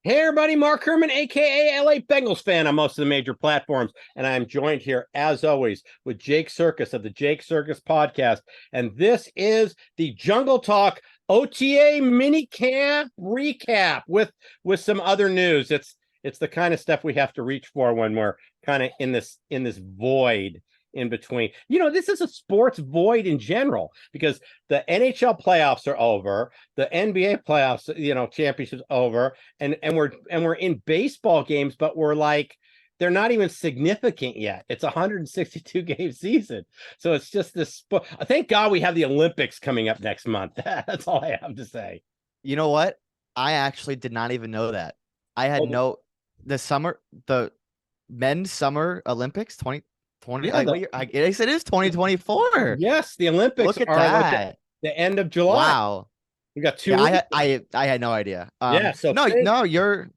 Hey everybody, Mark Herman, aka LA Bengals fan on most of the major platforms, and I'm joined here as always with Jake Circus of the Jake Circus podcast, and this is the Jungle Talk OTA Minicamp recap with some other news. It's the kind of stuff we have to reach for when we're kind of in this void in between. This is a sports void in general because the NHL playoffs are over, the NBA playoffs, championships over, and we're in baseball games, but we're like they're not even significant yet. It's a 162 game season, so it's just this. Thank God we have the Olympics coming up next month. That's all I have to say. You know what? I actually did not even know that. I had Oh, the men's summer Olympics 2020. yeah, I guess it is 2024. yes, the Olympics Look at are like that. the end of July. Wow. We got 2 Yeah, weeks. I had no idea. Yeah, so No, you're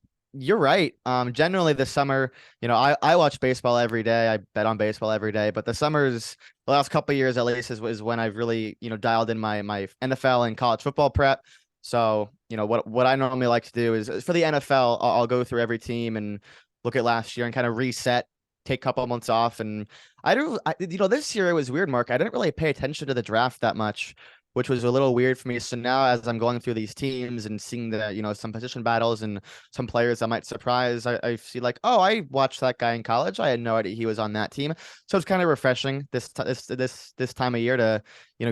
right. Generally the summer, I watch baseball every day. I bet on baseball every day, but the last couple of years at least is when I've really, dialed in my NFL and college football prep. So, what I normally like to do is for the NFL, I'll go through every team and look at last year and kind of reset, take a couple of months off. And this year it was weird, Mark. I didn't really pay attention to the draft that much, which was a little weird for me. So now as I'm going through these teams and seeing some position battles and some players I might surprise, I see like, oh, I watched that guy in college. I had no idea he was on that team. So it's kind of refreshing this time of year to,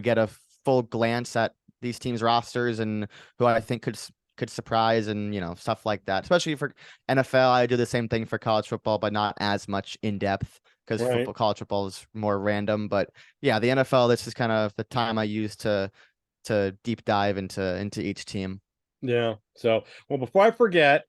get a full glance at these teams' rosters and who I think could surprise and stuff like that. Especially for NFL, I do the same thing for college football, but not as much in depth because right. college football is more random. But yeah, the NFL, this is kind of the time I use to deep dive into each team. Yeah. So, well, before I forget,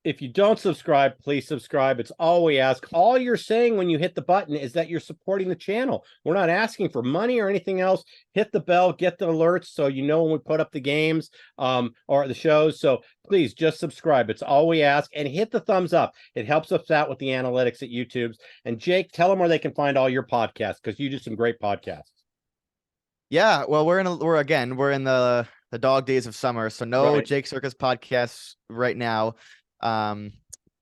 if you don't subscribe, please subscribe. It's all we ask. All you're saying when you hit the button is that you're supporting the channel. We're not asking for money or anything else. Hit the bell, get the alerts so you know when we put up the games or the shows. So please just subscribe. It's all we ask. And hit the thumbs up. It helps us out with the analytics at YouTube's. And Jake, tell them where they can find all your podcasts because you do some great podcasts. Yeah, well, we're in the dog days of summer, so no Right. Jake Circus podcasts right now.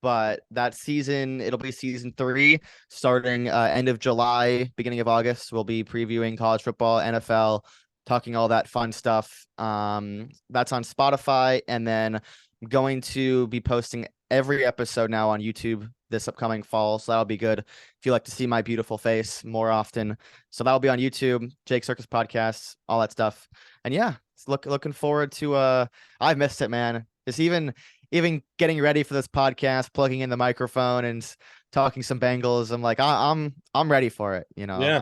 But that season, it'll be season 3, starting end of July, beginning of August. We'll be previewing college football, NFL, talking all that fun stuff. That's on Spotify, and then I'm going to be posting every episode now on YouTube this upcoming fall. So that'll be good if you like to see my beautiful face more often. So that'll be on YouTube, Jake Circus Podcasts, all that stuff. And yeah, looking forward to I've missed it, man. Just even getting ready for this podcast, plugging in the microphone and talking some Bengals. I'm like, I'm ready for it. Yeah.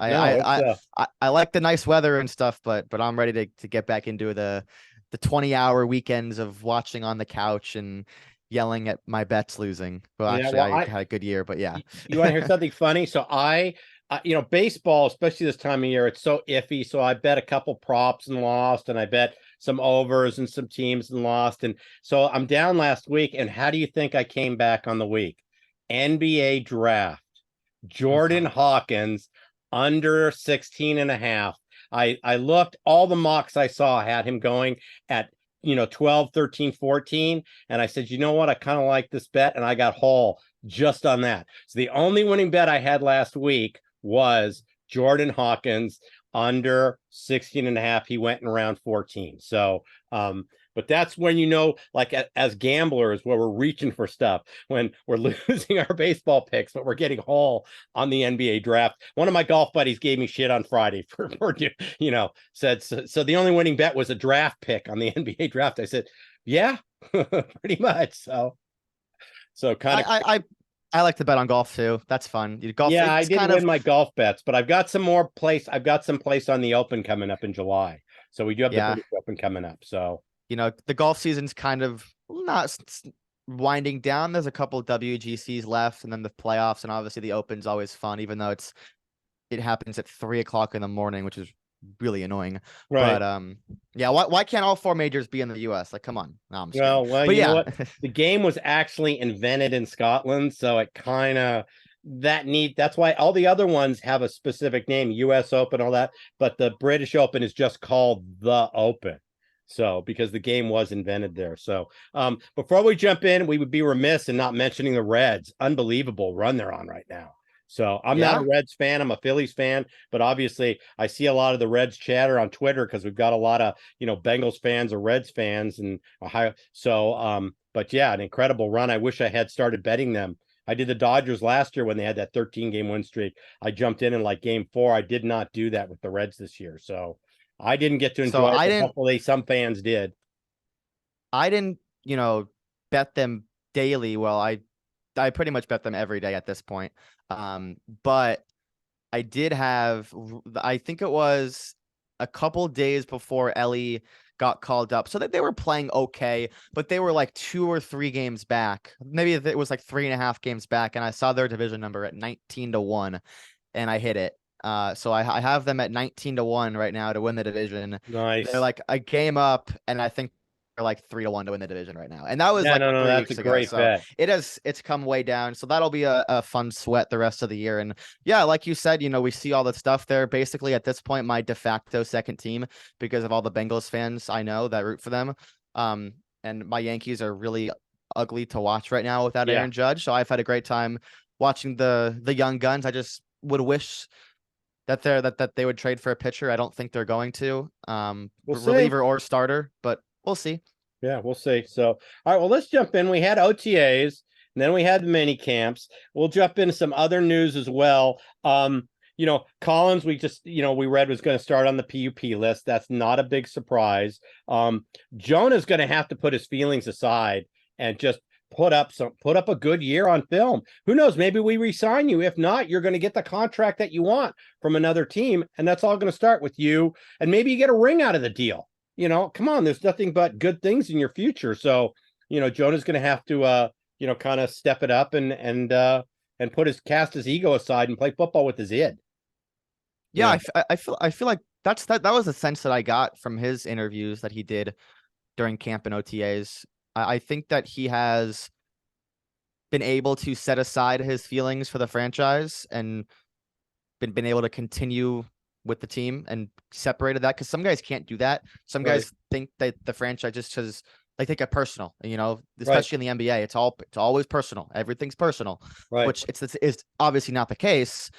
I like the nice weather and stuff, but I'm ready to get back into the 20-hour weekends of watching on the couch and yelling at my bets losing. Well, Yeah. actually, Well, I had a good year, but yeah. you want to hear something funny? So baseball, especially this time of year, it's so iffy. So I bet a couple props and lost, and I bet some overs and some teams and lost. And so I'm down last week. And how do you think I came back on the week? NBA draft, Jordan Hawkins under 16.5. I looked, all the mocks I saw had him going at 12, 13, 14. And I said, you know what? I kind of like this bet. And I got whole just on that. So the only winning bet I had last week was Jordan Hawkins under 16.5. He went in round 14. So, but that's when, like as gamblers, where we're reaching for stuff, when we're losing our baseball picks, but we're getting whole on the NBA draft. One of my golf buddies gave me shit on Friday for said, so the only winning bet was a draft pick on the NBA draft. I said, yeah, pretty much. So kind of, I like to bet on golf too. That's fun. Golf, yeah, I it's didn't kind win of my golf bets, but I've got some more place. I've got some place on the Open coming up in July. So we do have the yeah. British Open coming up. So The golf season's kind of not winding down. There's a couple WGCs left, and then the playoffs, and obviously the Open's always fun, even though it happens at 3 o'clock in the morning, which is really annoying. right. But yeah, why can't all 4 majors be in the US? Like, come on. No, I'm just kidding. Well, But you know yeah. what? The game was actually invented in Scotland, so it kind of that's why all the other ones have a specific name, US Open, all that, but the British Open is just called the Open. So, because the game was invented there. So, before we jump in, we would be remiss in not mentioning the Reds. Unbelievable run they're on right now. So, I'm not Yeah. a Reds fan. I'm a Phillies fan, but obviously, I see a lot of the Reds chatter on Twitter because we've got a lot of Bengals fans or Reds fans and Ohio. So, but yeah, an incredible run. I wish I had started betting them. I did the Dodgers last year when they had that 13-game win streak. I jumped in like game 4. I did not do that with the Reds this year. So, I didn't get to So enjoy it, but hopefully some fans did. I didn't, bet them daily. Well, I pretty much bet them every day at this point. But I did have, I think it was a couple days before Ellie got called up, so that they were playing okay, but they were like 2 or 3 games back. Maybe it was like 3.5 games back, and I saw their division number at 19-1, and I hit it. So I have them at 19-1 right now to win the division. Nice. They're like a game up, and I think they're like 3-1 to win the division right now. And that was Yeah, like no, 3 that's weeks a ago. great So bet. it's come way down. So that'll be a fun sweat the rest of the year. And yeah, like you said, we see all the stuff there. Basically, at this point, my de facto second team because of all the Bengals fans I know that root for them. And my Yankees are really ugly to watch right now without Yeah. Aaron Judge. So I've had a great time watching the young guns. I just would wish that they would trade for a pitcher. I don't think they're going to. We'll see. Reliever or starter, but we'll see. Yeah, we'll see. So, all right, well, let's jump in. We had OTAs, and then we had the mini camps. We'll jump into some other news as well. Collins, we just, we read was going to start on the PUP list. That's not a big surprise. Jonah's going to have to put his feelings aside and just put up a good year on film. Who knows? Maybe we re-sign you. If not, you're going to get the contract that you want from another team, and that's all going to start with you. And maybe you get a ring out of the deal. Come on, there's nothing but good things in your future. So, Jonah's going to have to, kind of step it up and cast his ego aside and play football with his id. Yeah, I feel like that was the sense that I got from his interviews that he did during camp and OTAs. I think that he has been able to set aside his feelings for the franchise and been able to continue with the team and separated that, because some guys can't do that. Some guys think that the franchise just has, they take it personal, especially in the NBA. It's always personal. Everything's personal, which it's obviously not the case.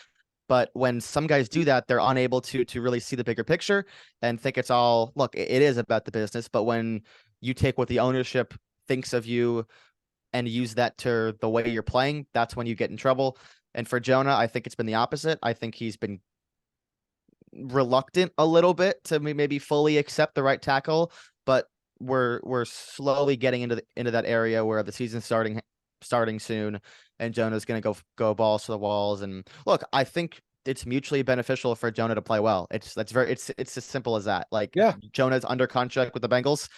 But when some guys do that, they're unable to really see the bigger picture and think it's all, look, it is about the business. But when you take what the ownership thinks of you and use that to the way you're playing, that's when you get in trouble. And for Jonah, I think it's been the opposite. I think he's been reluctant a little bit to maybe fully accept the right tackle, but we're slowly getting into that area where the season's starting soon, and Jonah's going to go balls to the walls. And look, I think it's mutually beneficial for Jonah to play well. It's as simple as that. Like, yeah, Jonah's under contract with the Bengals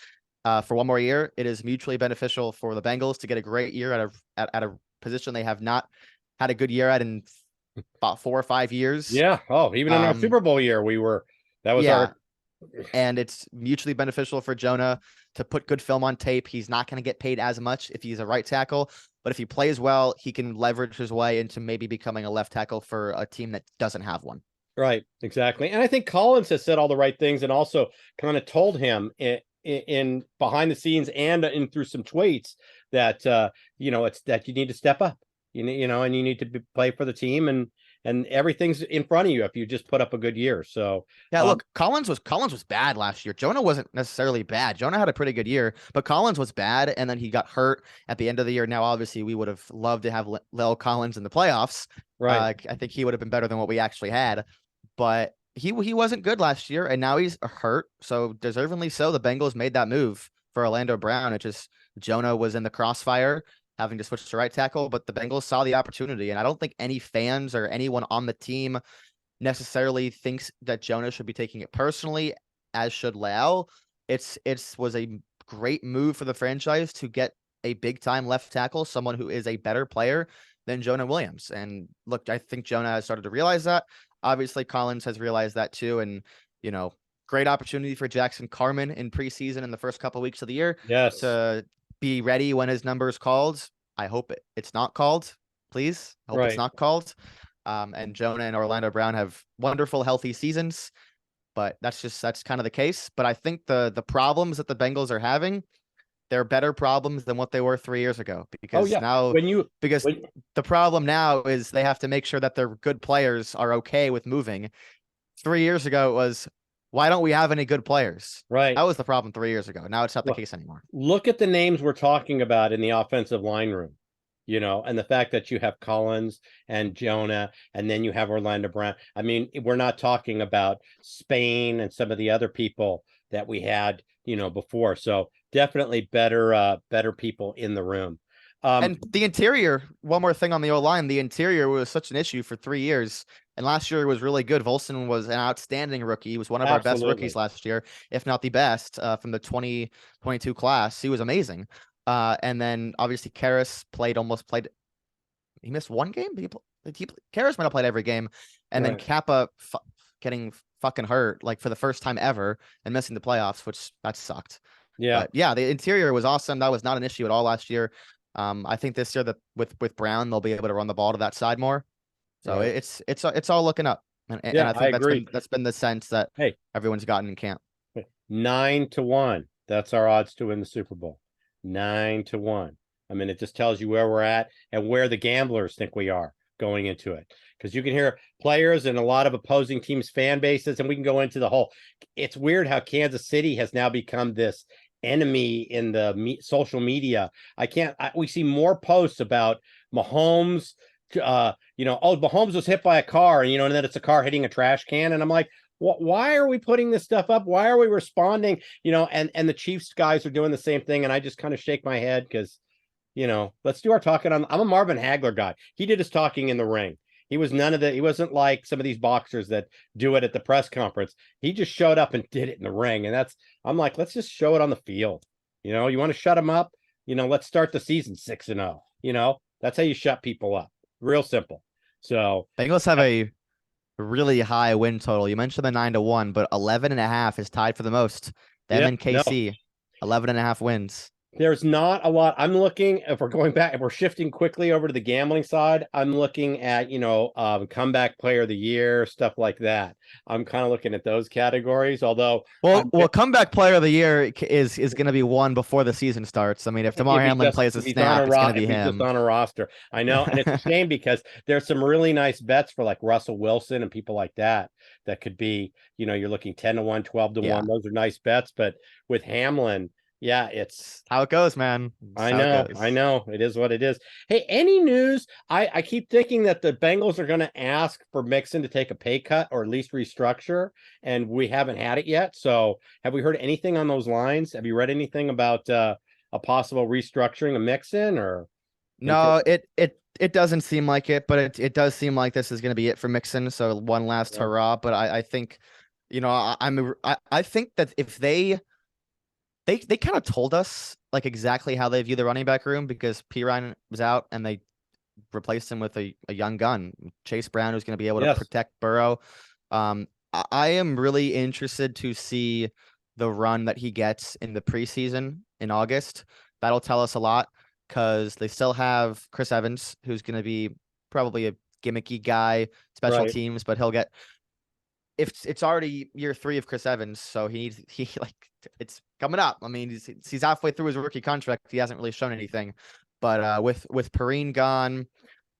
for 1 more year. It is mutually beneficial for the Bengals to get a great year at a position they have not had a good year at in about 4 or 5 years. Yeah. Oh, even in our Super Bowl year, and it's mutually beneficial for Jonah to put good film on tape. He's not going to get paid as much if he's a right tackle, but if he plays well, he can leverage his way into maybe becoming a left tackle for a team that doesn't have one. Right. Exactly. And I think Collins has said all the right things and also kind of told him in behind the scenes and through some tweets that, it's that you need to step up, and you need to play for the team, and everything's in front of you if you just put up a good year. So yeah, look, Collins was bad last year. Jonah wasn't necessarily bad. Jonah had a pretty good year, but Collins was bad, and then he got hurt at the end of the year. Now, obviously, we would have loved to have Lil Collins in the playoffs. Right. I think he would have been better than what we actually had, but he wasn't good last year, and now he's hurt. So deservingly so, the Bengals made that move for Orlando Brown. It just, Jonah was in the crossfire, having to switch to right tackle, but the Bengals saw the opportunity. And I don't think any fans or anyone on the team necessarily thinks that Jonah should be taking it personally, as should Leal. It was a great move for the franchise to get a big time left tackle, someone who is a better player than Jonah Williams. And look, I think Jonah has started to realize that. Obviously, Collins has realized that too. And, great opportunity for Jackson Carman in preseason in the first couple of weeks of the year. Yes. To be ready when his number is called. I hope it's not called, please. I hope it's not called. And Jonah and Orlando Brown have wonderful, healthy seasons. but that's kind of the case. But I think the problems that the Bengals are having, they're better problems than what they were 3 years ago, Oh because yeah. now because When the problem now is they have to make sure that their good players are okay with moving. 3 years ago it was, why don't we have any good players? right. That was the problem 3 years ago. Now it's not the Well, case anymore. look at the names we're talking about in the offensive line room, and the fact that you have Collins and Jonah, and then you have Orlando Brown. I mean, we're not talking about Spain and some of the other people that we had, before. So definitely better people in the room. And the interior, one more thing on the O-line, the interior was such an issue for 3 years. And last year was really good. Wilson was an outstanding rookie. He was one of our best rookies Absolutely. last year, if not the best, from the 2022 class. He was amazing. And then obviously Karras played. He missed one game. Karras might have played every game. And then Right. Kappa getting fucking hurt like for the first time ever and missing the playoffs, which that sucked. Yeah. But yeah, the interior was awesome. That was not an issue at all last year. I think this year that with Brown, they'll be able to run the ball to that side more. So Right. it's all looking up. And Yeah, I I think agree. that's been the sense that Hey, everyone's gotten in camp. 9-1. That's our odds to win the Super Bowl. 9-1. I mean, it just tells you where we're at and where the gamblers think we are going into it. Because you can hear players and a lot of opposing teams' fan bases, and we can go into the whole. It's weird how Kansas City has now become this enemy in the social media. We see more posts about Mahomes. Mahomes was hit by a car, and then it's a car hitting a trash can, and I'm like, why are we putting this stuff up? Why are we responding? And the Chiefs guys are doing the same thing, and I just kind of shake my head because, let's do our talking. I'm a Marvin Hagler guy. He did his talking in the ring. He wasn't like some of these boxers that do it at the press conference. He just showed up and did it in the ring. And I'm like, let's just show it on the field. You want to shut him up? Let's start the season 6-0. That's how you shut people up. Real simple. So Bengals have a really high win total. You mentioned the 9-1, but 11.5 is tied for the most. Them yeah, and no, KC, 11.5 wins. there's not a lot. I'm looking, if we're shifting quickly over to the gambling side, I'm looking at, comeback player of the year, stuff like that. I'm kind of looking at those categories, although Well, comeback player of the year is going to be won before the season starts. I mean, if Damar Hamlin plays a snap, it's going to be if he's just him. on a roster. I know, and it's a shame because there's some really nice bets for like Russell Wilson and people like that could be, you're looking 10-1, 12-1. Yeah. Those are nice bets, but with Hamlin, yeah, it's how it goes, man. I know. It is what it is. Hey, any news? I keep thinking that the Bengals are going to ask for Mixon to take a pay cut or at least restructure, and we haven't had it yet. So have we heard anything on those lines? Have you read anything about a possible restructuring of Mixon or? No, it doesn't seem like it, but it does seem like this is going to be it for Mixon. So one last hurrah. But I think, I think that if they kind of told us like exactly how they view the running back room, because Pirine was out and they replaced him with a young gun, Chase Brown, who's going to be able to protect Burrow. I am really interested to see the run that he gets in the preseason in August. That'll tell us a lot because they still have Chris Evans, who's going to be probably a gimmicky guy, special teams, but he'll get. If it's already year 3 of Chris Evans, so it's coming up. I mean, he's halfway through his rookie contract. He hasn't really shown anything, but with Pirine gone,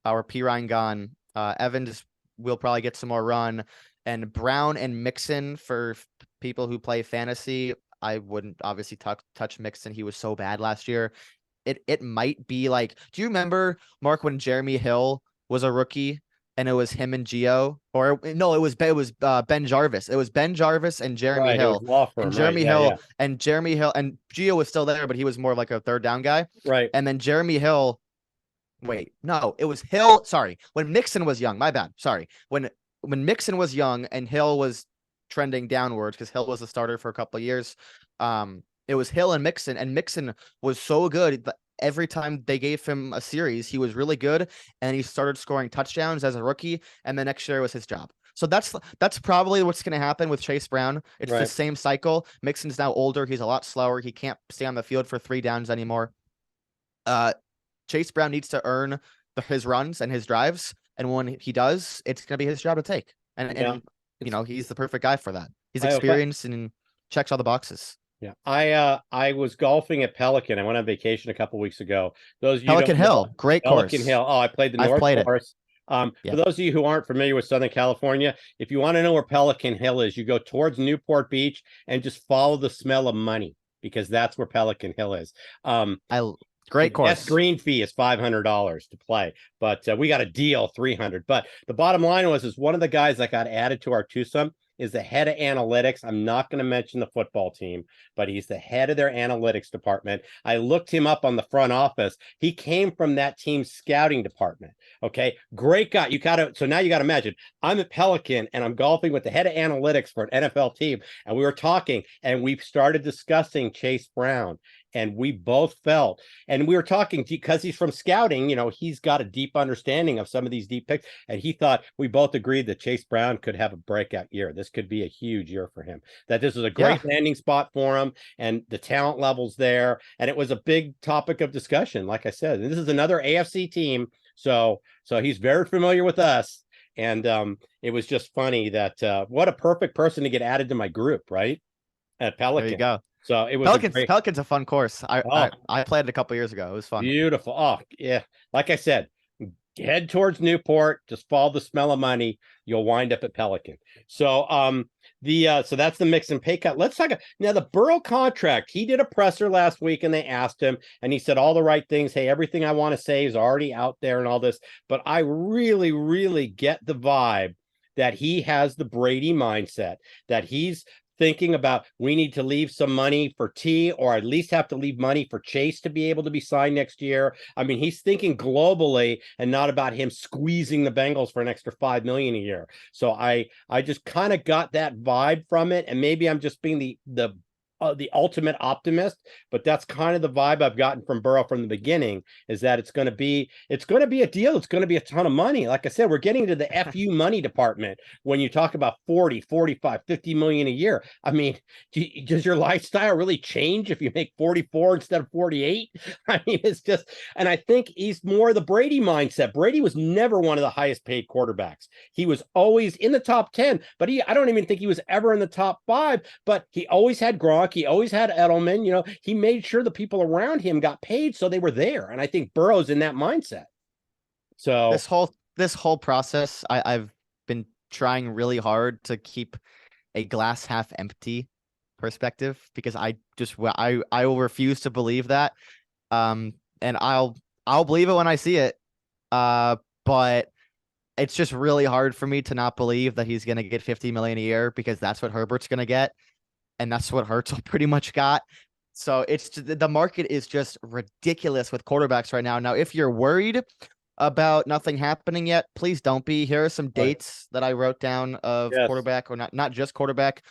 or Pirine gone, Evans will probably get some more run, and Brown and Mixon for people who play fantasy. I wouldn't obviously touch Mixon. He was so bad last year. It might be like, do you remember, Mark, when Jeremy Hill was a rookie? And it was him and Gio, or no, it was Ben Jarvis. It was Ben Jarvis and Jeremy Hill. And Jeremy Hill and Gio was still there, but he was more of like a third down guy. Right. And then Jeremy Hill. Wait, no, it was Hill. Sorry, when Mixon was young. My bad. Sorry, when Mixon was young and Hill was trending downwards because Hill was the starter for a couple of years. It was Hill and Mixon was so good that every time they gave him a series, he was really good, and he started scoring touchdowns as a rookie, and the next year was his job. So that's probably what's going to happen with Chase Brown. It's the same cycle. Mixon's now older. He's a lot slower. He can't stay on the field for 3 downs anymore. Chase Brown needs to earn his runs and his drives, and when he does, it's going to be his job to take. And he's the perfect guy for that. He's experienced and checks all the boxes. Yeah, I was golfing at Pelican. I went on vacation a couple weeks ago. Those of you Pelican don't know, Hill, great Pelican course. Hill. Oh, I played the I've North played it. Course. For Yep. those of you who aren't familiar with Southern California, if you want to know where Pelican Hill is, you go towards Newport Beach and just follow the smell of money, because that's where Pelican Hill is. Great Yes, course. green fee is $500 to play, but we got a deal 300. But the bottom line is one of the guys that got added to our twosome is the head of analytics. I'm not going to mention the football team, but he's the head of their analytics department. I looked him up on the front office. He came from that team's scouting department. Okay, great guy. So now you got to imagine, I'm at Pelican and I'm golfing with the head of analytics for an NFL team, and we were talking and we started discussing Chase Brown. And we both felt, and we were talking because he's from scouting, he's got a deep understanding of some of these deep picks. And he thought, we both agreed that Chase Brown could have a breakout year. This could be a huge year for him, that this is a great landing spot for him, and the talent level's there. And it was a big topic of discussion. Like I said, and this is another AFC team. So he's very familiar with us. And it was just funny that what a perfect person to get added to my group, right? At Pelican. There you go. So it was Pelican's a fun course. I played it a couple years ago. It was fun. Beautiful. Oh, yeah. Like I said, head towards Newport, just follow the smell of money. You'll wind up at Pelican. So so that's the Mixin pay cut. Let's talk now the Burrow contract. He did a presser last week and they asked him and he said all the right things. Hey, everything I want to say is already out there and all this. But I really, really get the vibe that he has the Brady mindset, that he's thinking about, we need to leave some money for T, or at least have to leave money for Chase to be able to be signed next year. I mean, he's thinking globally and not about him squeezing the Bengals for an extra $5 million a year. So I just kind of got that vibe from it, and maybe I'm just being the ultimate optimist, but that's kind of the vibe I've gotten from Burrow from the beginning, is that it's going to be a deal. It's going to be a ton of money. Like I said, we're getting to the FU money department when you talk about 40, 45, 50 million a year. I mean, does your lifestyle really change if you make 44 instead of 48? I mean, it's just, and I think he's more the Brady mindset. Brady was never one of the highest paid quarterbacks. He was always in the top 10, but I don't even think he was ever in the top 5, but he always had Gronk. He always had Edelman. He made sure the people around him got paid, so they were there. And I think Burrow's in that mindset. So this whole process, I've been trying really hard to keep a glass half empty perspective, because I will refuse to believe that. And I'll believe it when I see it. But it's just really hard for me to not believe that he's going to get 50 million a year, because that's what Herbert's going to get. And that's what Hurts pretty much got. So the market is just ridiculous with quarterbacks right now. Now, if you're worried about nothing happening yet, please don't be. Here are some dates that I wrote down of quarterback, or not just quarterback.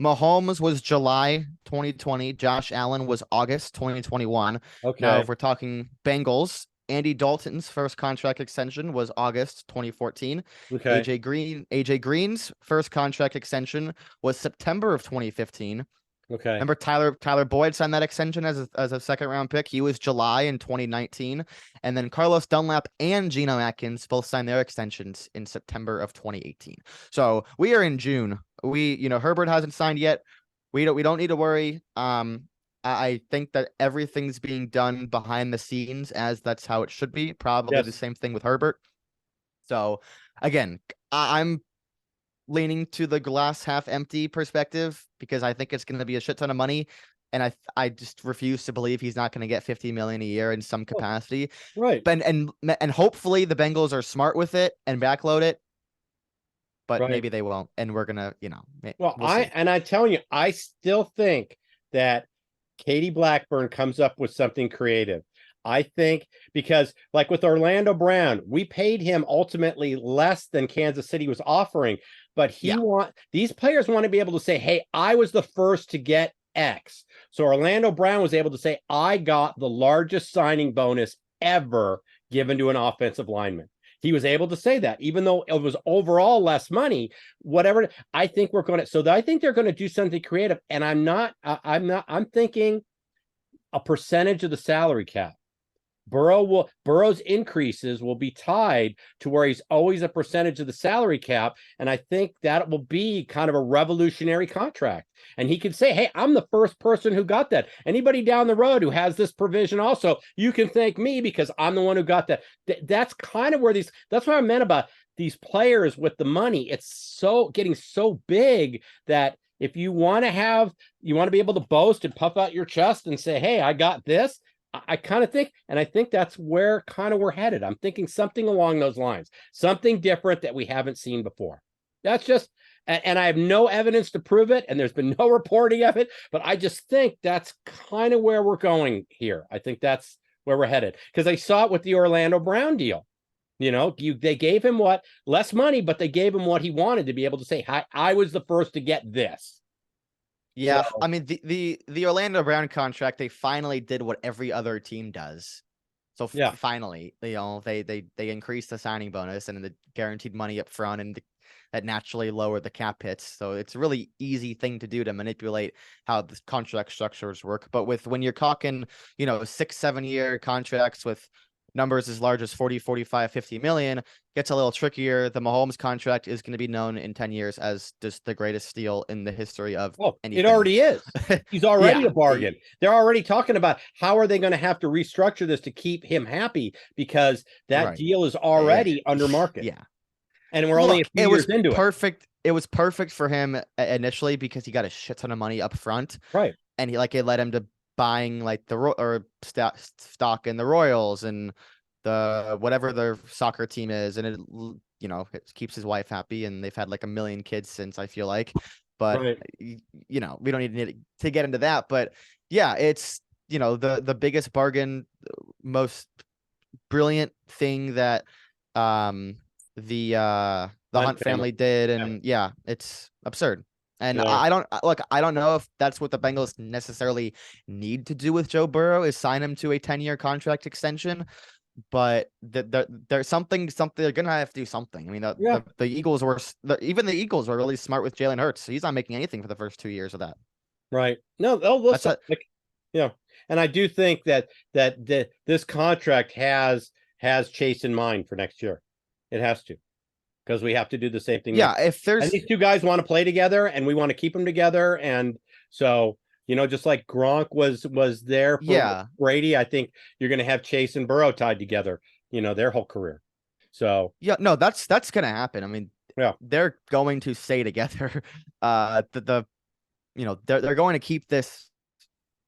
Mahomes was July 2020. Josh Allen was August 2021. Okay. Now, if we're talking Bengals, Andy Dalton's first contract extension was August 2014. Okay. AJ Green's first contract extension was September of 2015. Okay. Remember Tyler Boyd signed that extension as a second round pick. He was July in 2019. And then Carlos Dunlap and Geno Atkins both signed their extensions in September of 2018. So we are in June. Herbert hasn't signed yet. We don't need to worry. I think that everything's being done behind the scenes, as that's how it should be. Probably the same thing with Herbert. So again, I'm leaning to the glass half empty perspective, because I think it's going to be a shit ton of money. And I just refuse to believe he's not going to get 50 million a year in some capacity. Right. And hopefully the Bengals are smart with it and backload it. But maybe they won't. And we're going to, well, I tell you, I still think that Katie Blackburn comes up with something creative. I think, because like with Orlando Brown, we paid him ultimately less than Kansas City was offering, but these players want to be able to say, hey, I was the first to get X. So Orlando Brown was able to say, I got the largest signing bonus ever given to an offensive lineman. He was able to say that, even though it was overall less money, whatever. I think I think they're going to do something creative. And I'm thinking a percentage of the salary cap. Burrow's increases will be tied to where he's always a percentage of the salary cap. And I think that will be kind of a revolutionary contract. And he can say, hey, I'm the first person who got that. Anybody down the road who has this provision also, you can thank me because I'm the one who got that. That's kind of where that's what I meant about these players with the money. It's so getting so big that if you want to be able to boast and puff out your chest and say, hey, I got this. I kind of think, and I think that's where kind of we're headed. I'm thinking something along those lines, something different that we haven't seen before. That's just, and I have no evidence to prove it, and there's been no reporting of it, but I just think that's kind of where we're going here. I think that's where we're headed because I saw it with the Orlando Brown deal. They gave him less money, but they gave him what he wanted to be able to say, hi, I was the first to get this. Yeah, so, I mean the Orlando Brown contract, they finally did what every other team does. So yeah. Finally, they increased the signing bonus and the guaranteed money up front, and that naturally lowered the cap hits. So it's a really easy thing to do to manipulate how the contract structures work. But when you're talking, 6-7 year contracts with numbers as large as 40, 45, 50 million, gets a little trickier. The Mahomes contract is going to be known in 10 years as just the greatest steal in the history of anything. It already is. He's already a bargain. They're already talking about how are they going to have to restructure this to keep him happy because that deal is already under market. Yeah. And we're only a few years into it. It was perfect for him initially because he got a shit ton of money up front. Right. And it led him to buying stock in the Royals and the whatever their soccer team is, and it keeps his wife happy, and they've had like 1 million kids since, I feel like. But we don't need to get into that. But yeah, it's the biggest bargain, most brilliant thing that the Hunt family did, and yeah, it's absurd. And I don't know if that's what the Bengals necessarily need to do with Joe Burrow is sign him to a 10-year contract extension, but there's something they're gonna have to do something. I mean, the Eagles even the Eagles were really smart with Jalen Hurts. So he's not making anything for the first 2 years of that. Right. No, and I do think that this contract has Chase in mind for next year. It has to. Because we have to do the same thing. Yeah, and these two guys want to play together, and we want to keep them together, and so just like Gronk was there for Brady, I think you're going to have Chase and Burrow tied together, their whole career. So yeah, no, that's going to happen. I mean, they're going to stay together. They're going to keep this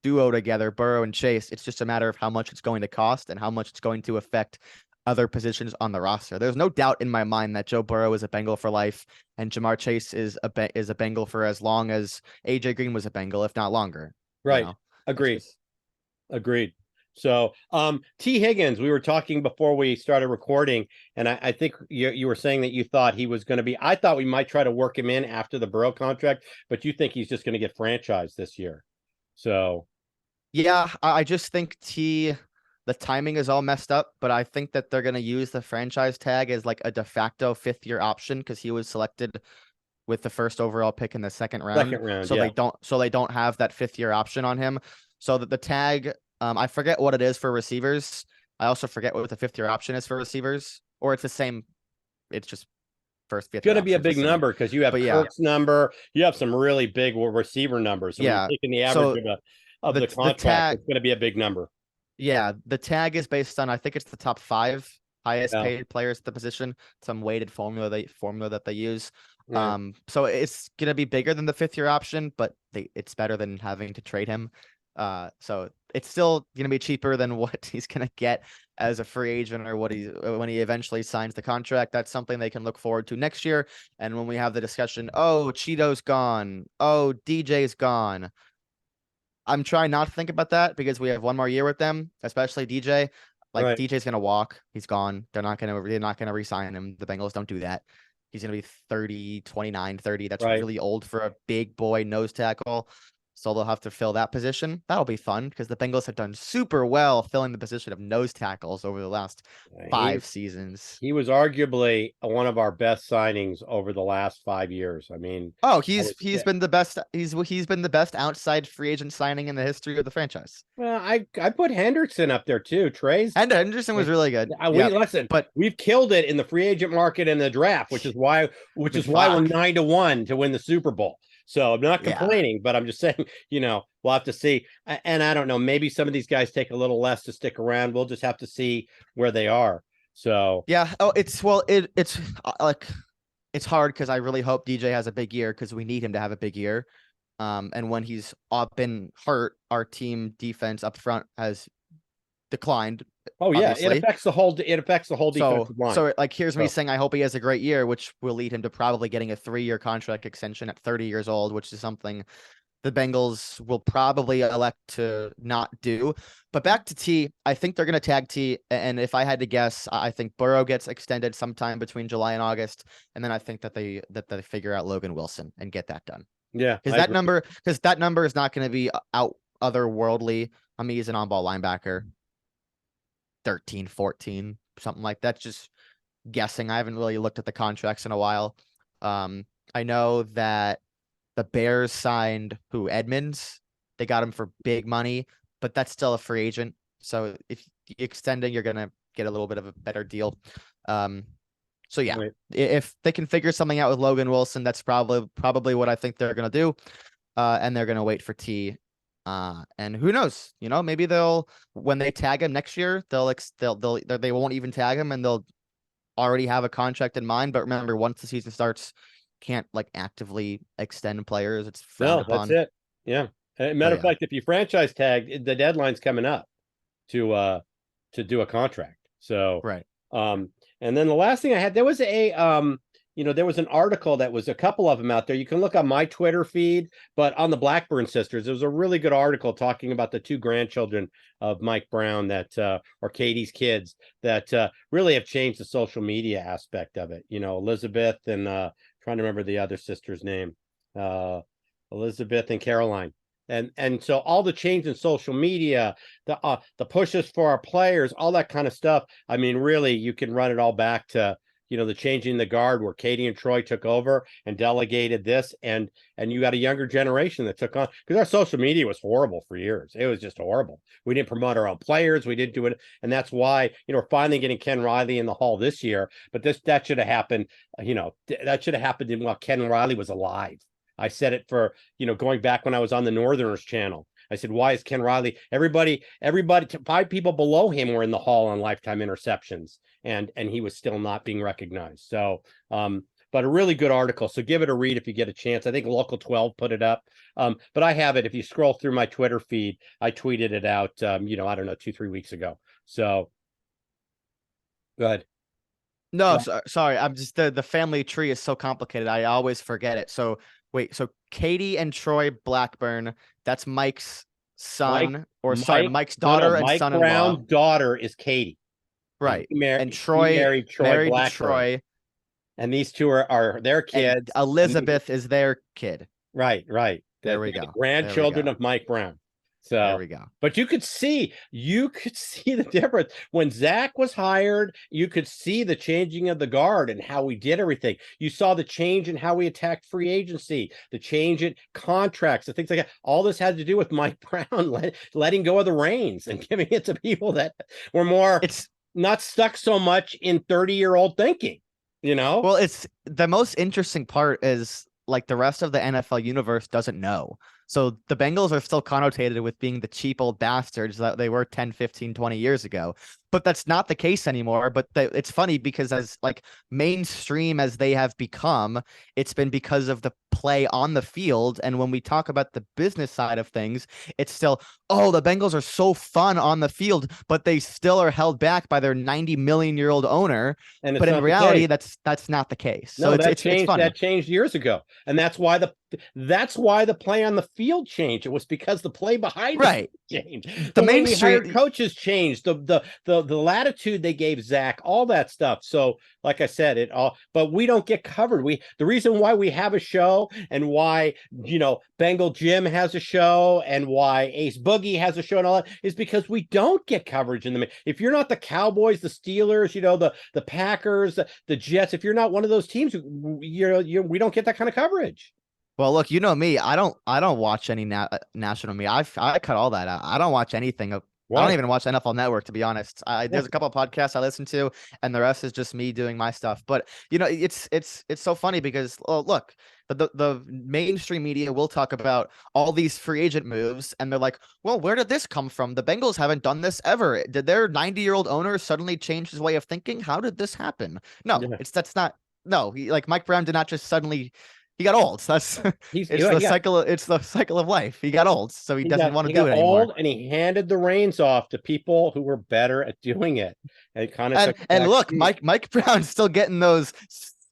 duo together, Burrow and Chase. It's just a matter of how much it's going to cost and how much it's going to affect other positions on the roster. There's no doubt in my mind that Joe Burrow is a Bengal for life, and Jamar Chase is a Bengal for as long as AJ Green was a Bengal, if not longer. Right. Agreed. So, T. Higgins, we were talking before we started recording, and I think you were saying that you thought he was going to be. I thought we might try to work him in after the Burrow contract, but you think he's just going to get franchised this year. So, yeah, I just think the timing is all messed up, but I think that they're going to use the franchise tag as like a de facto 5th-year option because he was selected with the first overall pick in the second round. So they don't have that 5th-year option on him. So that the tag, I forget what it is for receivers. I also forget what the 5th-year option is for receivers, or it's the same. It's just first 5th. It's going to be a big number because you have Kirk's number. You have some really big receiver numbers. So when you're taking the average of the contract, it's going to be a big number. Yeah, the tag is based on, I think it's the top 5 highest paid players at the position. Some weighted formula that they use. Yeah. So it's gonna be bigger than the 5th-year option, but it's better than having to trade him. So it's still gonna be cheaper than what he's gonna get as a free agent or when he eventually signs the contract. That's something they can look forward to next year. And when we have the discussion, Cheeto's gone, DJ's gone. I'm trying not to think about that because we have 1 more year with them, especially DJ. DJ's gonna walk. He's gone. They're not gonna re-sign him. The Bengals don't do that. He's gonna be 30, 29, 30. That's really old for a big boy nose tackle. So they'll have to fill that position. That'll be fun because the Bengals have done super well filling the position of nose tackles over the last 5 seasons. He was arguably one of our best signings over the last 5 years. I mean, he's been the best. He's been the best outside free agent signing in the history of the franchise. Well, I put Henderson up there too. And Henderson was really good. Listen, but we've killed it in the free agent market and the draft, which is why we're 9-1 to win the Super Bowl. So I'm not complaining, but I'm just saying, we'll have to see. And I don't know, maybe some of these guys take a little less to stick around. We'll just have to see where they are. So yeah. Oh, it's hard because I really hope DJ has a big year because we need him to have a big year. And when he's been hurt, our team defense up front has declined. Oh yeah, obviously. It affects the whole defensive line. So here's me saying I hope he has a great year, which will lead him to probably getting a 3-year contract extension at 30 years old, which is something the Bengals will probably elect to not do. But back to T, I think they're going to tag T. And if I had to guess, I think Burrow gets extended sometime between July and August. And then I think that they figure out Logan Wilson and get that done. Yeah. Because that number is not going to be out otherworldly. I mean, he's an on-ball linebacker. 13, 14, something like that. Just guessing. I haven't really looked at the contracts in a while. I know that the Bears signed Edmonds. They got him for big money, but that's still a free agent. So if you're extending, you're gonna get a little bit of a better deal. So yeah, if they can figure something out with Logan Wilson, that's probably what I think they're gonna do. And they're gonna wait for T. And who knows? Maybe when they tag him next year, they won't even tag him and they'll already have a contract in mind. But remember, once the season starts, can't actively extend players. It's frowned upon. That's it. Yeah. Matter of fact, if you franchise tag, the deadline's coming up to do a contract. So right. And then the last thing I had, there was there was an article that was a couple of them out there. You can look on my Twitter feed, but on the Blackburn sisters, there was a really good article talking about the 2 grandchildren of Mike Brown that, or Katie's kids that really have changed the social media aspect of it. Elizabeth and trying to remember the other sister's name, Elizabeth and Caroline. And so all the change in social media, the pushes for our players, all that kind of stuff. I mean, really, you can run it all back to the changing the guard where Katie and Troy took over and delegated this. And you got a younger generation that took on, because our social media was horrible for years. It was just horrible. We didn't promote our own players. We didn't do it. And that's why, we're finally getting Ken Riley in the hall this year. But that should have happened, that should have happened while Ken Riley was alive. I said it for, going back when I was on the Northerners channel. I said, why is Ken Riley? Everybody, 5 people below him were in the hall on lifetime interceptions, and he was still not being recognized. So, but a really good article. So give it a read if you get a chance. I think Local 12 put it up. But I have it. If you scroll through my Twitter feed, I tweeted it out, I don't know, 2-3 weeks ago. So go ahead. No, sorry. I'm just, the family tree is so complicated. I always forget it. So wait, so Katie and Troy Blackburn, that's Mike's son, Mike's daughter and son-in-law. Mike Brown's daughter is Katie. Right. And Troy married Troy. And these 2 are their kids. And Elizabeth is their kid. Right. There we go. Grandchildren of Mike Brown. So there we go. But you could see the difference when Zach was hired. You could see the changing of the guard and how we did everything. You saw the change in how we attacked free agency, the change in contracts, the things like that. All this had to do with Mike Brown letting go of the reins and giving it to people that were more. It's not stuck so much in 30-year-old thinking. Well, it's the most interesting part is the rest of the NFL universe doesn't know. So the Bengals are still connotated with being the cheap old bastards that they were 10, 15, 20 years ago. But that's not the case anymore. But it's funny because as mainstream as they have become, it's been because of the play on the field. And when we talk about the business side of things, it's still, the Bengals are so fun on the field, but they still are held back by their 90 million-year-old owner. But in reality, that's not the case. No, so it's funny. That changed years ago. And that's why That's why the play on the field changed. It was because the play behind Right. it changed. The The way we mainstream hired coaches changed. The latitude they gave Zach, all that stuff. So, like I said, it all. But we don't get covered. The reason why we have a show and why Bengal Jim has a show and why Ace Boogie has a show and all that is because we don't get coverage in the. If you're not the Cowboys, the Steelers, the Packers, the Jets, if you're not one of those teams, we don't get that kind of coverage. Well, look, you know me. I don't watch any national media. I cut all that out. I don't watch anything. I don't even watch NFL Network, to be honest. There's a couple of podcasts I listen to, and the rest is just me doing my stuff. But it's so funny because look, the mainstream media will talk about all these free agent moves, and they're like, well, where did this come from? The Bengals haven't done this ever. Did their 90-year-old owner suddenly change his way of thinking? How did this happen? No, that's not. No, like Mike Brown did not just suddenly. He got old. So that's cycle. It's the cycle of life. He got old, so he doesn't want to do it anymore. Old, and he handed the reins off to people who were better at doing it. And kind of and look, Mike Brown's still getting those.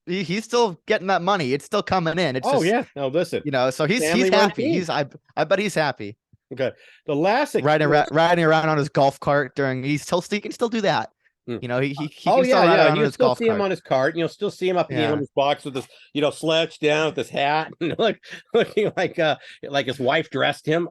He's still getting that money. It's still coming in. It's no, listen. So he's happy. I bet he's happy. Okay. The last thing, riding around on his golf cart he can still do that. He can still ride around on his golf cart. You'll see him on his cart, and you'll still see him up in the owner's box with this, slouched down with his hat, and looking like his wife dressed him.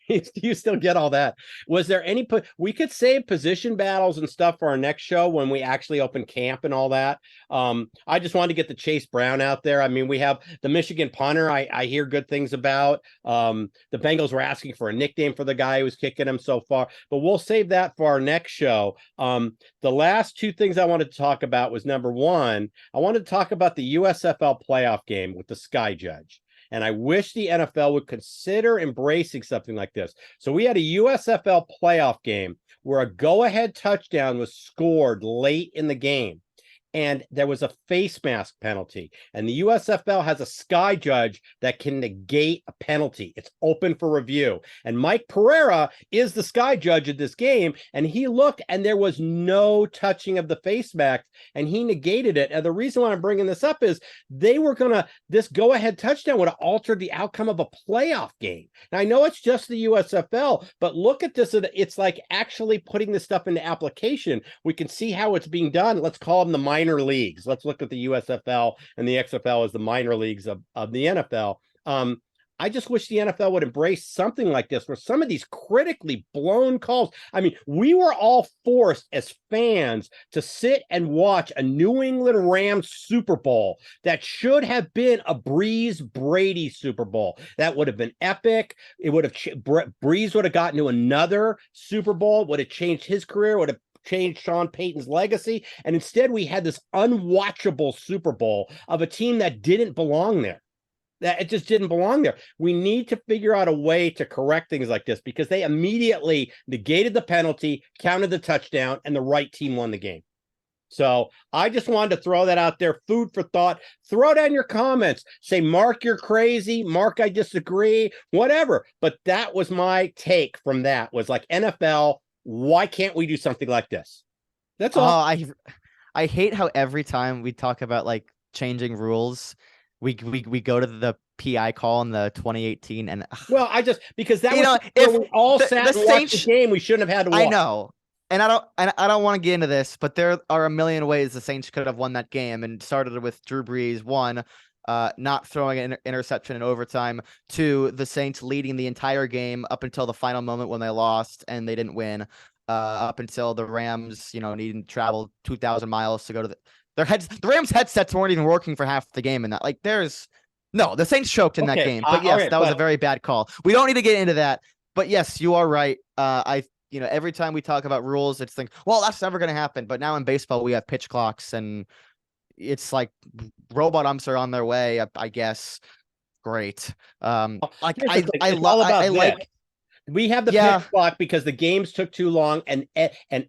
You still get all that. Was there any we could save position battles and stuff for our next show when we actually open camp and all that? I just wanted to get the Chase Brown out there. I mean, we have the Michigan punter. I hear good things about. The Bengals were asking for a nickname for the guy who was kicking him so far, but we'll save that for our next show. The last two things I wanted to talk about was, number one, I wanted to talk about the USFL playoff game with the Sky Judge. And I wish the NFL would consider embracing something like this. So we had a USFL playoff game where a go-ahead touchdown was scored late in the game, and there was a face mask penalty. And the USFL has a Sky Judge that can negate a penalty. It's open for review. And Mike Pereira is the Sky Judge of this game. And he looked, and there was no touching of the face mask, and he negated it. And the reason why I'm bringing this up is this go-ahead touchdown would have altered the outcome of a playoff game. Now, I know it's just the USFL, but look at this. It's like actually putting this stuff into application. We can see how it's being done. Let's call them the minor leagues. Let's look at the USFL and the XFL as the minor leagues of the NFL. I just wish the NFL would embrace something like this where some of these critically blown calls. I mean, we were all forced as fans to sit and watch a New England Rams Super Bowl that should have been a Breeze Brady Super Bowl. That would have been epic. It would have Breeze would have gotten to another Super Bowl, would have changed his career, would have changed Sean Payton's legacy. And instead we had this unwatchable Super Bowl of a team that didn't belong there. That it just didn't belong there. We need to figure out a way to correct things like this, because they immediately negated the penalty, counted the touchdown, and the right team won the game. So I just wanted to throw that out there. Food for thought. Throw down your comments. Say, Mark, you're crazy. Mark, I disagree. Whatever. But that was my take from that, was like, NFL, why can't we do something like this? That's all. I hate how every time we talk about like changing rules, we go to the PI call in the 2018 and because that was if we all sat and watched the game, we shouldn't have had to watch. I know. And I don't want to get into this, but there are a million ways the Saints could have won that game, and started with Drew Brees, one, not throwing an interception in overtime, two, the Saints leading the entire game up until the final moment when they lost and they didn't win, up until the Rams, needing to travel 2,000 miles to go to the Rams headsets weren't even working for half the game. And that, the Saints choked in that game, but yes, that was a very bad call. We don't need to get into that, but yes, you are right. Every time we talk about rules, it's well, that's never going to happen. But now in baseball, we have pitch clocks, and it's like robot umps are on their way, I guess. Great. We have the pitch clock because the games took too long, and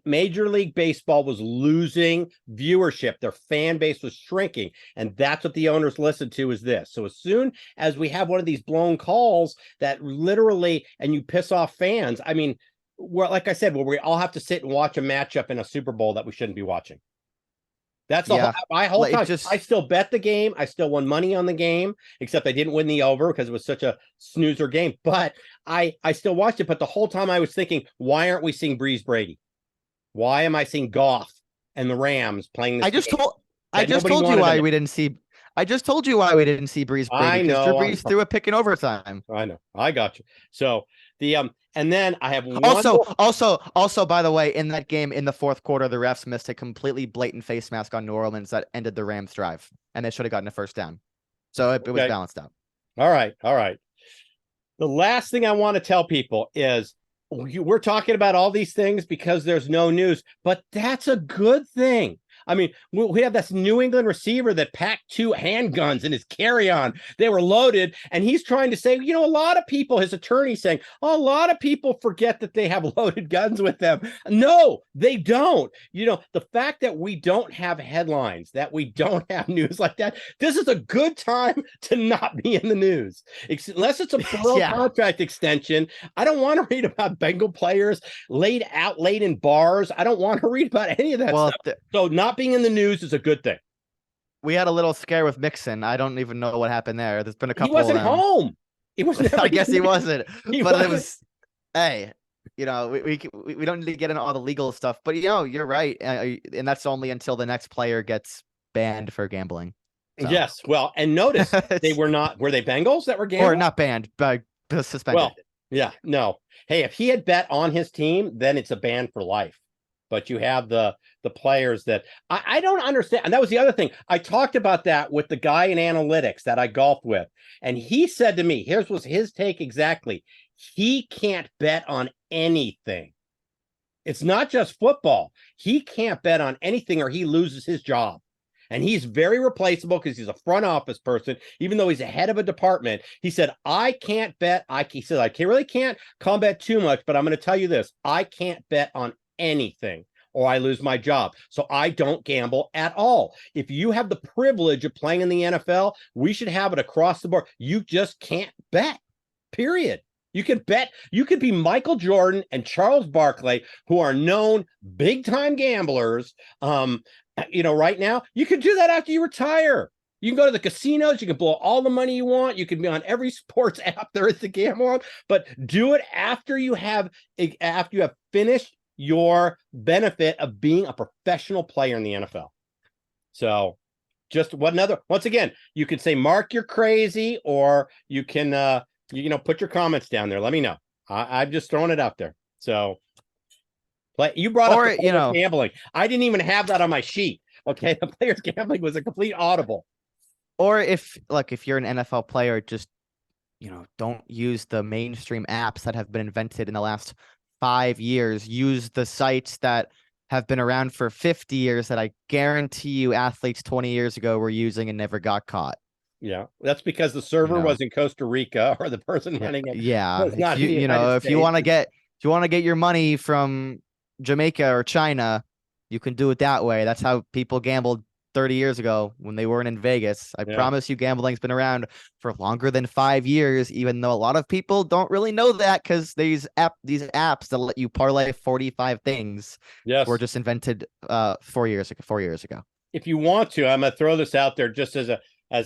Major League Baseball was losing viewership. Their fan base was shrinking, and that's what the owners listened to, is this. So as soon as we have one of these blown calls that literally, and you piss off fans, I mean, like I said, we all have to sit and watch a matchup in a Super Bowl that we shouldn't be watching. That's the Yeah. whole Like, time. it just I still bet the game. I still won money on the game, except I didn't win the over because it was such a snoozer game. But I still watched it. But the whole time I was thinking, why aren't we seeing Breeze Brady? Why am I seeing Goff and the Rams playing this I just game told I that just nobody told you wanted them why in? we didn't see I just told you why we didn't see Breeze Brady, I because Drew know. Brees threw a pick in overtime. I know. I got you. So the and then I have one Also, more. also, by the way, in that game in the fourth quarter, the refs missed a completely blatant face mask on New Orleans that ended the Rams drive, and they should have gotten a first down. So it was Okay. balanced out. All right. All right. The last thing I want to tell people is we're talking about all these things because there's no news, but that's a good thing. I mean, we have this New England receiver that packed 2 handguns in his carry-on. They were loaded, and he's trying to say, a lot of people, his attorney saying, a lot of people forget that they have loaded guns with them. No, they don't. The fact that we don't have headlines, that we don't have news like that, this is a good time to not be in the news. Unless it's a Burrow contract extension. I don't want to read about Bengal players laid in bars. I don't want to read about any of that stuff. So not being in the news is a good thing. We had a little scare with Mixon. I don't even know what happened there. There's been a couple. He wasn't home. He was. I guess he wasn't. But it was. Hey, we don't need to get into all the legal stuff. But you're right, and that's only until the next player gets banned for gambling. So. Yes. Well, and notice they were not. Were they Bengals that were gambling? Or not banned, but suspended. Well, yeah. No. Hey, if he had bet on his team, then it's a ban for life. But you have the players that I don't understand. And that was the other thing. I talked about that with the guy in analytics that I golfed with. And he said to me, here's was his take exactly. He can't bet on anything. It's not just football. He can't bet on anything or he loses his job. And he's very replaceable because he's a front office person, even though he's a head of a department. He said, I can't bet. He said, I really can't combat too much, but I'm going to tell you this. I can't bet on anything or I lose my job. So I don't gamble at all. If you have the privilege of playing in the NFL, we should have it across the board. You just can't bet, period. You can bet. You could be Michael Jordan and Charles Barkley, who are known big time gamblers. Right now, you can do that after you retire. You can go to the casinos. You can blow all the money you want. You can be on every sports app there is to gamble on, but do it after you have finished your benefit of being a professional player in the NFL. So just once again, you could say, Mark, you're crazy, or you can, put your comments down there. Let me know. I'm just throwing it out there. So you brought up the players gambling. I didn't even have that on my sheet. Okay. The players gambling was a complete audible. Or if you're an NFL player, just, don't use the mainstream apps that have been invented in the last 5 years. Use the sites that have been around for 50 years that I guarantee you athletes 20 years ago were using and never got caught. Yeah, that's because the server was in Costa Rica or the person running it. Yeah, if you want to get your money from Jamaica or China, you can do it that way. That's how people gambled 30 years ago when they weren't in Vegas. I promise you gambling's been around for longer than 5 years, even though a lot of people don't really know that because these apps that let you parlay 45 things were just invented 4 years ago. If you want to, I'm going to throw this out there just as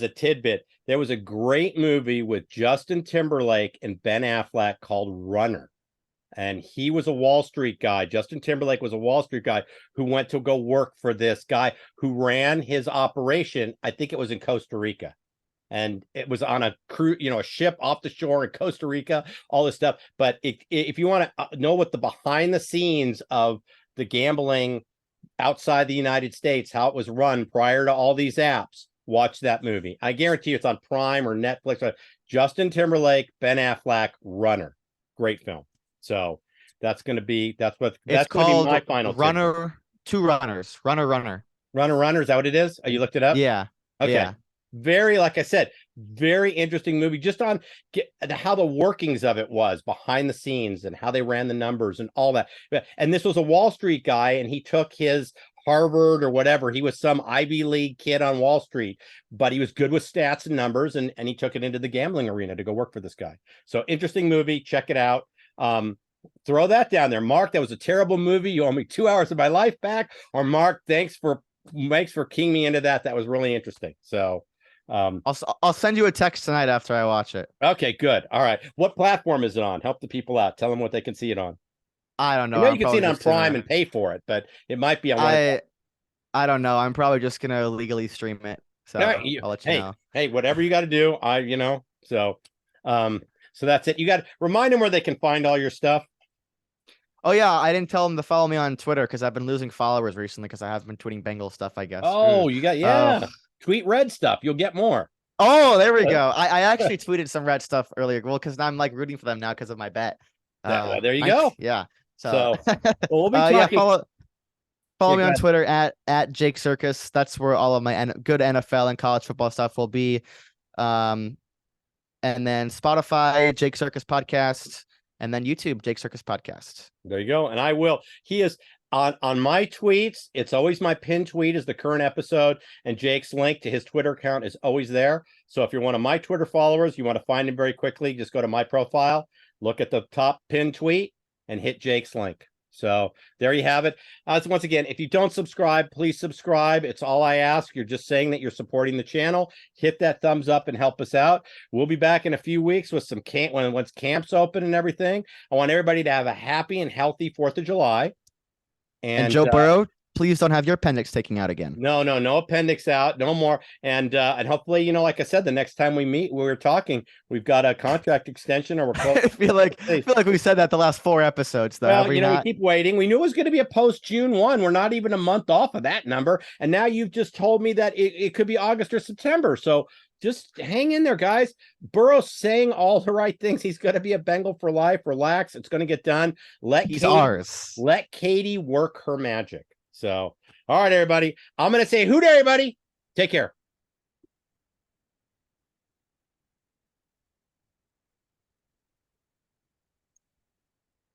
a tidbit. There was a great movie with Justin Timberlake and Ben Affleck called Runner. And he was a Wall Street guy. Justin Timberlake was a Wall Street guy who went to go work for this guy who ran his operation. I think it was in Costa Rica. And it was on a cruise, a ship off the shore in Costa Rica, all this stuff. But if you want to know what the behind the scenes of the gambling outside the United States, how it was run prior to all these apps, watch that movie. I guarantee you it's on Prime or Netflix. Justin Timberlake, Ben Affleck, Runner. Great film. So that's going to be my final Runner. Two runners. Runner. Is that what it is? Oh, you looked it up? Yeah. Okay. Yeah. Very, like I said, very interesting movie just on how the workings of it was behind the scenes and how they ran the numbers and all that. And this was a Wall Street guy, and he took his Harvard or whatever. He was some Ivy League kid on Wall Street, but he was good with stats and numbers, and he took it into the gambling arena to go work for this guy. So interesting movie. Check it out. Throw that down there. Mark, that was a terrible movie. You owe me 2 hours of my life back. Or Mark, thanks for makes for keying me into that. That was really interesting. So, I'll send you a text tonight after I watch it. okay, good. All right. What platform is it on? Help the people out. Tell them what they can see it on. I don't know. I know I'm you can see it probably on just gonna- Prime and pay for it, but it might be on one. I don't know. I'm probably just gonna illegally stream it. So All right, I'll let you hey, know. hey, whatever you got to do, so that's it. You got to remind them where they can find all your stuff. Oh yeah, I didn't tell them to follow me on Twitter because I've been losing followers recently because I have been tweeting Bengal stuff, I guess. Oh, you got tweet red stuff. You'll get more. Oh, there we go. I actually tweeted some red stuff earlier. Well, because I'm like rooting for them now because of my bet. Well, there you go. Yeah. So we'll be talking. Yeah, follow me on ahead. Twitter at Jake Circus. That's where all of my good NFL and college football stuff will be. And then Spotify, Jake Circus Podcast, and then YouTube, Jake Circus Podcast. There you go. And I will. He is on my tweets. It's always my pinned tweet is the current episode, and Jake's link to his Twitter account is always there. So if you're one of my Twitter followers, you want to find him very quickly, just go to my profile, look at the top pinned tweet, and hit Jake's link. So there you have it. So once again, if you don't subscribe, please subscribe. It's all I ask. You're just saying that you're supporting the channel. Hit that thumbs up and help us out. We'll be back in a few weeks with some camp once camps open and everything. I want everybody to have a happy and healthy 4th of July. And Joe Burrow, please don't have your appendix taken out again. No appendix out, no more. And hopefully, like I said, the next time we meet, we're talking, we've got a contract extension, or we're close. I feel like we said that the last 4 episodes, though. Well, we keep waiting. We knew it was going to be a post June 1. We're not even a month off of that number. And now you've just told me that it could be August or September. So just hang in there, guys. Burrow's saying all the right things. He's going to be a Bengal for life. Relax. It's going to get done. Let Katie work her magic. So, all right, everybody. I'm going to say hoot, everybody. Take care.